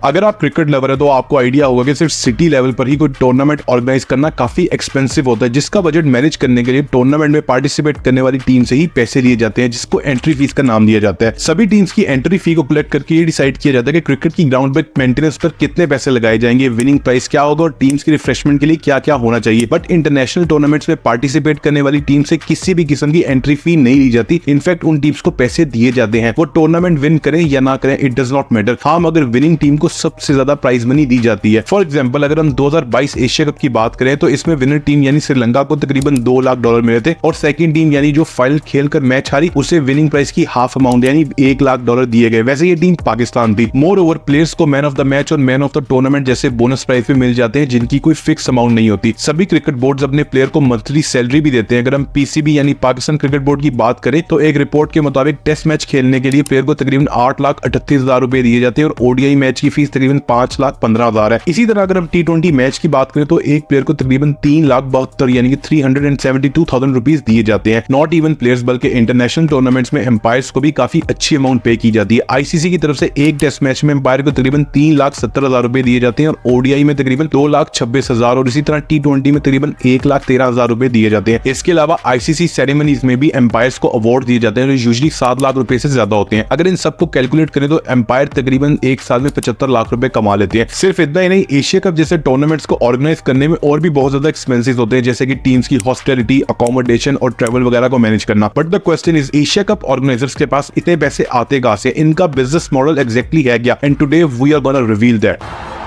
अगर आप cricket lover है तो आपको आइडिया होगा कि सिर्फ सिटी लेवल पर ही कोई टूर्नामेंट ऑर्गेनाइज करना काफी एक्सपेंसिव होता है, जिसका बजट मैनेज करने के लिए टूर्नामेंट में पार्टिसिपेट करने वाली टीम से ही पैसे लिए जाते हैं, जिसको एंट्री फीस का नाम दिया जाता है। सभी टीम्स की एंट्री फी को कलेक्ट करके ये डिसाइड किया जाता है कि क्रिकेट की ग्राउंड पर मेंटेनेंस पर कितने पैसे लगाए जाएंगे, विनिंग प्राइस क्या होगा और टीम्स की रिफ्रेशमेंट के लिए क्या क्या होना चाहिए। बट इंटरनेशनल टूर्नामेंट्स में पार्टिसिपेट करने वाली टीम से किसी भी किस्म की एंट्री फी नहीं ली जाती। इनफैक्ट उन टीम्स को पैसे दिए जाते हैं, वो टूर्नामेंट विन करें या ना करें, इट डज नॉट मैटर। हाँ, मगर विनिंग टीम को सबसे ज्यादा प्राइज मनी दी जाती है। फॉर एग्जांपल, अगर हम 2022 एशिया कप की बात करें तो इसमें विनर टीम यानी श्रीलंका को तकरीबन $2 लाख मिले थे और सेकंड टीम यानी जो फाइनल खेलकर मैच हारी उसे विनिंग प्राइस की हाफ अमाउंट यानी $1 लाख दिए गए। वैसे ये टीम पाकिस्तान थी। मोर ओवर प्लेयर्स को मैन ऑफ द मैच और मैन ऑफ द टूर्नामेंट जैसे बोनस प्राइज भी मिल जाते हैं, जिनकी कोई फिक्स अमाउंट नहीं होती। सभी क्रिकेट बोर्ड अपने प्लेयर को मंथली सैलरी भी देते हैं। अगर हम पीसीबी यानी पाकिस्तान क्रिकेट बोर्ड की बात करें तो एक रिपोर्ट के मुताबिक टेस्ट मैच खेलने के लिए प्लेयर को तकरीबन $8,38,000 दिए जाते हैं और ओडीआई मैच की फीस तकरीबन $5,15,000 है। इसी तरह अगर हम T20 मैच की बात करें तो एक प्लेयर को तकरीबन $3,72,000 यानी कि $372,000 दिए जाते हैं। नॉट इवन प्लेयर्स बल्कि इंटरनेशनल टूर्नामेंट्स में एम्पायर्स को भी काफी अच्छी अमाउंट पे की जाती है। आईसीसी की तरफ से एक टेस्ट मैच में एम्पायर को तकरीबन $3,70,000 दिए जाते हैं और ओडीआई में तकरीबन $2,26,000 और इसी तरह T20 में तकरीबन $1,13,000 दिए जाते हैं। इसके अलावा आईसीसी सेरेमनीज में भी एम्पायर्स को अवार्ड दिए जाते हैं जो यूजुअली $7 लाख से ज्यादा होते हैं। अगर इन सबको कैलकुलेट करें तो एम्पायर तकरीबन एक साल में $75 लाख कमा लेते हैं। सिर्फ इतना ही नहीं, एशिया कप जैसे टूर्नामेंट्स को ऑर्गेनाइज करने में और भी बहुत ज्यादा एक्सपेंसेस होते हैं, जैसे कि टीम्स की हॉस्टिलिटी, अकोमोडेशन और ट्रैवल वगैरह को मैनेज करना। But the question is, Asia Cup organizers के पास इतने पैसे आते कहां से? इनका बिजनेस मॉडल एग्जैक्टली है क्या? And today we are gonna reveal that.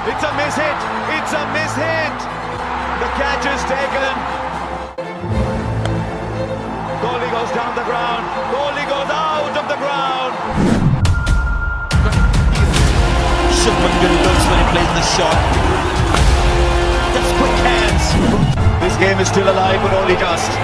It's a miss hit. It's a miss hit. The catch is taken. Kohli goes down the ground. Kohli goes out of the ground. Shubman Gill looks when he plays the shot. That's quick hands. This game is still alive, but only just.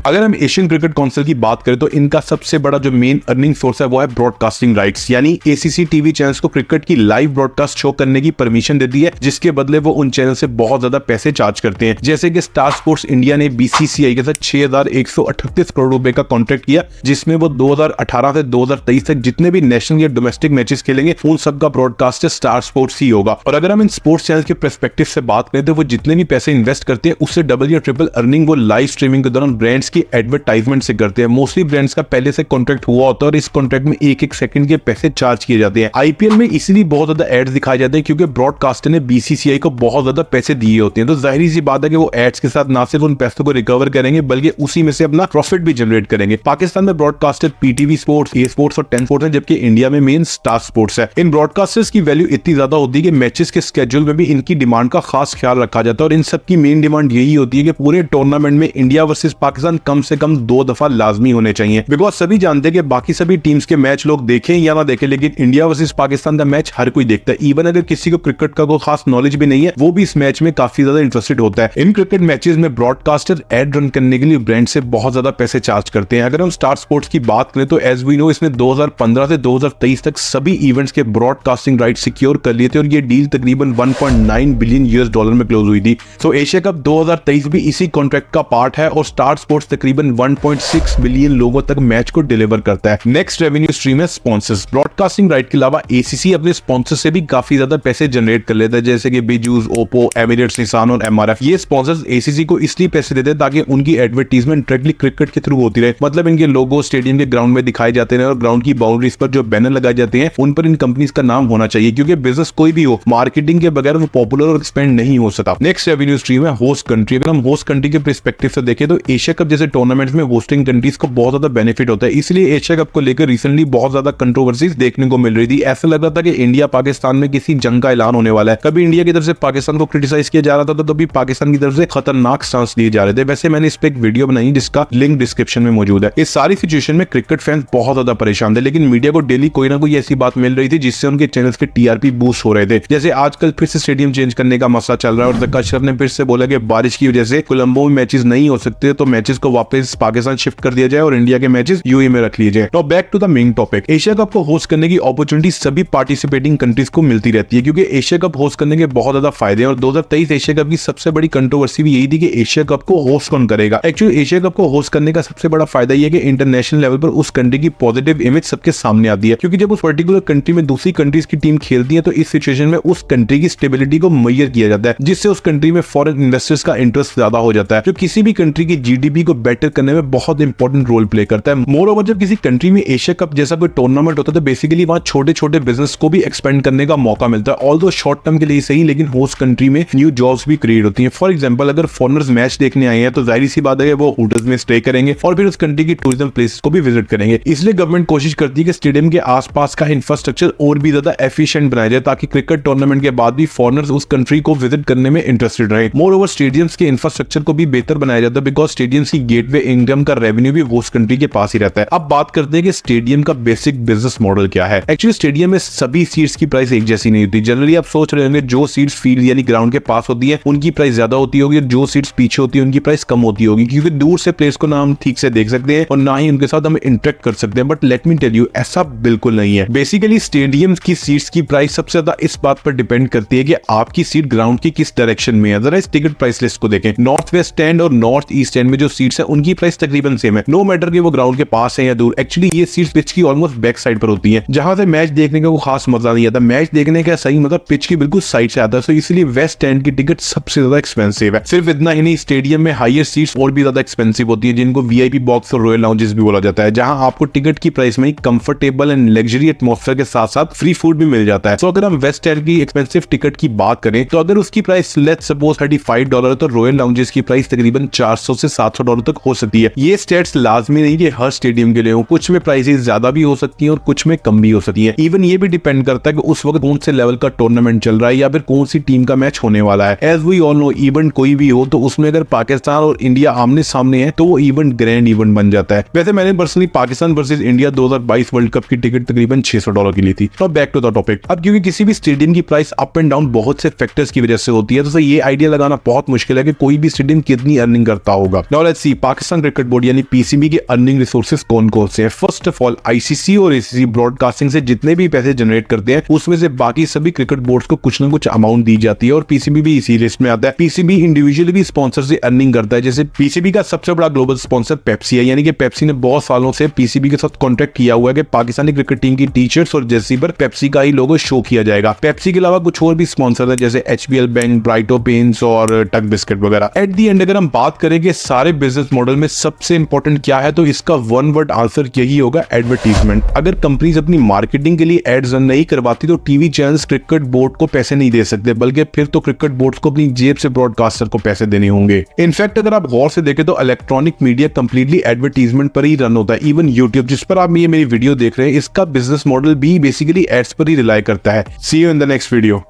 अगर हम Asian cricket council की बात करें तो इनका सबसे बड़ा जो मेन अर्निंग सोर्स है वो है ब्रॉडकास्टिंग राइट्स, यानी एसीसी टीवी चैनल्स को क्रिकेट की लाइव ब्रॉडकास्ट शो करने की परमिशन देती है, जिसके बदले वो उन चैनल से बहुत ज्यादा पैसे चार्ज करते हैं। जैसे कि स्टार स्पोर्ट्स इंडिया ने बीसीसीआई के साथ $6,138 करोड़ का कॉन्ट्रैक्ट किया, जिसमें वो 2018 से 2023 तक जितने भी नेशनल या डोमेस्टिक मैचेस खेलेंगे उन सब का ब्रॉडकास्ट स्टार स्पोर्ट्स ही होगा। और अगर हम इन स्पोर्ट्स चैनल के पर्सपेक्टिव से बात करें तो वो जितने भी पैसे इन्वेस्ट करते हैं उससे डबल या ट्रिपल अर्निंग वो लाइव स्ट्रीमिंग के दौरान ब्रांड्स की एडवर्टाइजमेंट से करते हैं। मोस्टली ब्रांड्स का पहले से कॉन्ट्रैक्ट हुआ होता है और इस कॉन्ट्रैक्ट में एक एक सेकंड के पैसे चार्ज किए जाते हैं। आईपीएल में इसीलिए बहुत ज्यादा एड्स दिखाए जाते हैं क्योंकि ब्रॉडकास्टर ने बीसीसीआई को बहुत ज्यादा पैसे दिए होते हैं, तो जाहिर सी बात है कि वो एड्स के साथ ना सिर्फ उन पैसों को रिकवर करेंगे बल्कि उसी में से अपना प्रॉफिट भी जनरेट करेंगे। पाकिस्तान में ब्रॉडकास्टर पीटीवी स्पोर्ट्स, ए स्पोर्ट्स और 10 स्पोर्ट्स है, जबकि इंडिया में मेन स्टार स्पोर्ट्स है। इन ब्रॉडकास्टर्स की वैल्यू इतनी ज्यादा होती है कि मैचेस के स्केड्यूल में भी इनकी डिमांड का खास ख्याल रखा जाता है और इन सब की मेन डिमांड यही होती है कि पूरे टूर्नामेंट में इंडिया वर्सेस पाकिस्तान कम से कम 2 दफा लाजमी होने चाहिए। बिकॉज सभी जानते हैं कि बाकी सभी टीम्स के मैच लोग देखें या ना देखें, लेकिन इंडिया वर्सेस पाकिस्तान का मैच हर कोई देखता है। इवन अगर किसी को क्रिकेट का कोई खास नॉलेज भी नहीं है, वो भी इस मैच में काफी ज्यादा इंटरेस्टेड होता है। इन क्रिकेट मैचेस में ब्रॉडकास्टर एड रन करने के लिए ब्रांड से बहुत ज्यादा पैसे चार्ज करते हैं। अगर हम स्टार स्पोर्ट्स की बात करें तो एज वी नो इसने 2015 से 2023 तक सभी इवेंट्स के ब्रॉडकास्टिंग राइट सिक्योर कर लिए थे और ये डील तकरीबन $1.9 बिलियन में क्लोज हुई थी। सो एशिया कप 2023 भी इसी कॉन्ट्रैक्ट का पार्ट है और स्टार स्पोर्ट्स तकरीबन 1.6 बिलियन लोगों तक मैच को डिलीवर करता है। नेक्स्ट रेवेन्यू स्ट्रीम है स्पॉन्सर्स। ब्रॉडकास्टिंग राइट के अलावा एसीसी अपने स्पॉन्सर से भी काफी ज्यादा पैसे जनरेट कर लेता है, जैसे कि बिजूस, ओप्पो, एमिरेट्स, निसान और एमआरएफ। ये स्पॉन्सर्स एसीसी को इसलिए पैसे देते हैं ताकि उनकी एडवर्टीजमेंट डायरेक्टली क्रिकेट के थ्रू होती रहे। मतलब इनके लोगो स्टेडियम के ग्राउंड में दिखाए जाते हैं और ग्राउंड की बाउंड्रीज पर जो बैनर लगाए जाते हैं उन पर इन कंपनीज का नाम होना चाहिए, क्योंकि बिजनेस कोई भी हो, मार्केटिंग के बगैर वो पॉपुलर और एक्सपेंड नहीं हो सकता। नेक्स्ट रेवेन्यू स्ट्रीम है होस्ट कंट्री। अगर हम होस्ट कंट्री के पर्सपेक्टिव से देखें तो एशिया कप जैसे टूर्नामेंट्स में होस्टिंग कंट्रीज को बहुत ज्यादा बेनिफिट होता है, इसलिए एशिया कप को लेकर रिसेंटली बहुत ज्यादा कंट्रोवर्सीज देखने को मिल रही थी। ऐसा लग रहा था कि इंडिया पाकिस्तान में किसी जंग का ऐलान होने वाला है। कभी इंडिया की तरफ से पाकिस्तान को क्रिटिसाइज किया जा रहा था तो कभी पाकिस्तान की तरफ से खतरनाक स्टांस लिए जा रहे थे। वैसे मैंने इस पे एक वीडियो बनाई जिसका लिंक डिस्क्रिप्शन में मौजूद है। इस सारी सिचुएशन में क्रिकेट फैंस बहुत ज्यादा परेशान थे, लेकिन मीडिया को डेली कोई ना कोई ऐसी बात मिल रही थी जिससे उनके चैनल्स के टीआरपी बूस्ट हो रहे थे। जैसे आजकल फिर से स्टेडियम चेंज करने का मसला चल रहा है और जक्का अशरफ ने फिर से बोला कि बारिश की वजह से कोलंबो में मैचेस नहीं हो सकते तो मैचेस को वापस पाकिस्तान शिफ्ट कर दिया जाए और इंडिया के मैचेस यूएई में रख लिए जाए। Now back to the main topic, Asia Cup को होस्ट करने की अपॉर्चुनिटी सभी पार्टिसिपेटिंग कंट्रीज को मिलती रहती है क्योंकि एशिया कप होस्ट करने के बहुत ज्यादा फायदे हैं और 2023 एशिया कप की सबसे बड़ी कंट्रोवर्सी भी यही थी कि एशिया कप को होस्ट कौन करेगा। एक्चुअली एशिया कप को होस्ट करने का सबसे बड़ा फायदा यह है कि इंटरनेशनल लेवल पर उस कंट्री की पॉजिटिव इमेज सबके सामने आती है क्योंकि जब उस पर्टिकुलर कंट्री में दूसरी कंट्रीज की टीम खेलती है तो इस सिचुएशन में उस कंट्री की स्टेबिलिटी को मेजर किया जाता है जिससे उस कंट्री में फॉरेन इन्वेस्टर्स का इंटरेस्ट ज्यादा हो जाता है जो किसी भी कंट्री की जीडीपी को बेटर करने में बहुत इंपॉर्टेंट रोल प्ले करता है। मोर ओवर जब किसी कंट्री में एशिया कप जैसा कोई टूर्नामेंट होता है तो बेसिकली वहां छोटे छोटे बिजनेस को भी एक्सपेंड करने का मौका मिलता है, ऑल्दो शॉर्ट टर्म के लिए सही लेकिन होस्ट कंट्री में न्यू जॉब्स भी क्रिएट होती हैं। फॉर एग्जांपल अगर फॉरेनर्स मैच देखने आए हैं तो जाहिर सी बात है वो होटल्स में स्टे करेंगे और फिर उस कंट्री की टूरिज्म प्लेसेस को भी विजिट करेंगे। इसलिए गवर्नमेंट कोशिश करती है कि स्टेडियम के आसपास का इंफ्रास्ट्रक्चर और भी ज्यादा एफिशिएंट बनाया जाए ताकि क्रिकेट टूर्नामेंट के बाद भी फॉरेनर्स उस कंट्री को विजिट करने में इंटरेस्टेड रहे। मोर ओवर स्टेडियम्स के इंफ्रास्ट्रक्चर को भी बेहतर बनाया जाता है बिकॉज स्टेडियम्स की गेटवे इनकम का रेवेन्यू भी होस्ट कंट्री के पास ही रहता है। अब बात करते हैं कि स्टेडियम का बेसिक बिजनेस मॉडल क्या है। एक्चुअली स्टेडियम में सभी सीट्स की प्राइस एक जैसी नहीं होती। जनरली आप सोच रहे होंगे जो सीट्स फील्ड यानी ग्राउंड के पास होती है उनकी प्राइस ज्यादा होती होगी, जो सीट्स पीछे होती है उनकी प्राइस कम होती होगी क्योंकि दूर से प्लेयर्स को ना हम ठीक से देख सकते हैं और ना ही उनके साथ हम इंटरेक्ट कर सकते हैं। But let me tell you ऐसा बिल्कुल नहीं है। बेसिकली स्टेडियम की सीट्स की प्राइस सबसे ज्यादा इस बात पर डिपेंड करती है कि आपकी सीट ग्राउंड की किस डायरेक्शन में है। जरा इस टिकट प्राइस लिस्ट को देखें, नॉर्थ वेस्ट एंड और नॉर्थ ईस्ट एंड में जो सीट्स है उनकी प्राइस तकरीबन सेम है, नो मैटर कि वो ग्राउंड के पास है या दूर। एक्चुअली ये सीट्स पिच की ऑलमोस्ट बैक साइड पर होती है जहां से मैच देखने का वो खास मजा नहीं आता। मैच देखने का सही मतलब पिच की बिल्कुल साइड से आता है, तो इसलिए वेस्ट एंड की टिकट सबसे ज्यादा एक्सपेंसिव है। सिर्फ इतना ही नहीं, स्टेडियम में हाईएस्ट सीट्स और भी ज्यादा एक्सपेंसिव होती है जिनको वीआईपी बॉक्स और रॉयल लाउंजेस भी बोला जाता है, जहां आपको टिकट की प्राइस में कंफर्टेबल एंड लग्जरी एटमॉस्फेयर के साथ साथ फ्री फूड भी मिल जाता है। तो अगर हम वेस्ट एंड की एक्सपेंसिव टिकट की बात करें तो अगर उसकी प्राइस लेट्स सपोज $35 है तो रॉयल लाउंजेस की प्राइस तकरीबन $400 से $700 तक हो सकती है। ये स्टेट्स लाजमी नहीं कि हर स्टेडियम के लिए हो, कुछ में प्राइसेस ज्यादा भी हो सकती हैं और कुछ में कम भी हो सकती है। इवन ये भी डिपेंड करता है कि उस वक्त कौन से लेवल का टूर्नामेंट चल रहा है या फिर कौन सी टीम का मैच होने वाला है। As we all know event कोई भी हो तो उसमें अगर पाकिस्तान और इंडिया आमने सामने है तो वो इवेंट ग्रैंड इवेंट बन जाता है। वैसे मैंने personally Pakistan versus India 2022 world cup की टिकट तकरीबन $600 की ली थी। तो बैक टू द टॉपिक, अब क्योंकि किसी भी स्टेडियम की प्राइस अप एंड डाउन बहुत से फैक्टर्स की वजह से होती है तो ये आइडिया लगाना बहुत मुश्किल है कि कोई भी स्टेडियम कितनी अर्निंग करता होगा। Now let's see Pakistan cricket board यानी पीसीबी के अर्निंग रिसोर्सेज कौन कौन से हैं। फर्स्ट ऑफ ऑल आईसीसी और एसीसी ब्रॉडकास्टिंग से जितने भी पैसे जनरेट करते हैं उसमें से बाकी सभी क्रिकेट बोर्ड्स को कुछ ना कुछ अमाउंट दी जाती है और पीसीबी भी इसी लिस्ट में आता है। पीसीबी इंडिविजुअली भी स्पॉन्सर से अर्निंग करता है, जैसे पीसीबी का सबसे बड़ा ग्लोबल स्पॉन्सर पेप्सी है, यानी कि पेप्सी ने बहुत सालों से पीसीबी के साथ कॉन्ट्रैक्ट किया हुआ है कि पाकिस्तानी क्रिकेट टीम की टी-शर्ट्स और जर्सी पर पेप्सी का ही लोगो शो किया जाएगा। पेप्सी के अलावा कुछ और भी स्पॉन्सर है जैसे एचबीएल बैंक, ब्राइटो पेंट्स और टक बिस्किट वगैरह। एट दी एंड अगर हम बात करें कि सारे बिजनेस मॉडल में सबसे इंपॉर्टेंट क्या है तो इसका वन वर्ड आंसर यही होगा, एडवर्टीजमेंट। अगर कंपनीज अपनी मार्केटिंग के लिए एड्स रन नहीं करवाती तो टीवी चैनल्स क्रिकेट बोर्ड को पैसे नहीं दे सकते, बल्कि फिर तो क्रिकेट बोर्ड को अपनी जेब से ब्रॉडकास्टर को पैसे देने होंगे। इनफैक्ट अगर आप गौर से देखें तो इलेक्ट्रॉनिक मीडिया कंप्लीटली एडवर्टीजमेंट पर ही रन होता है। इवन यूट्यूब जिस पर आप ये मेरी वीडियो देख रहे हैं इसका बिजनेस मॉडल भी बेसिकली एड्स पर ही रिलाई करता है। See you in the next video.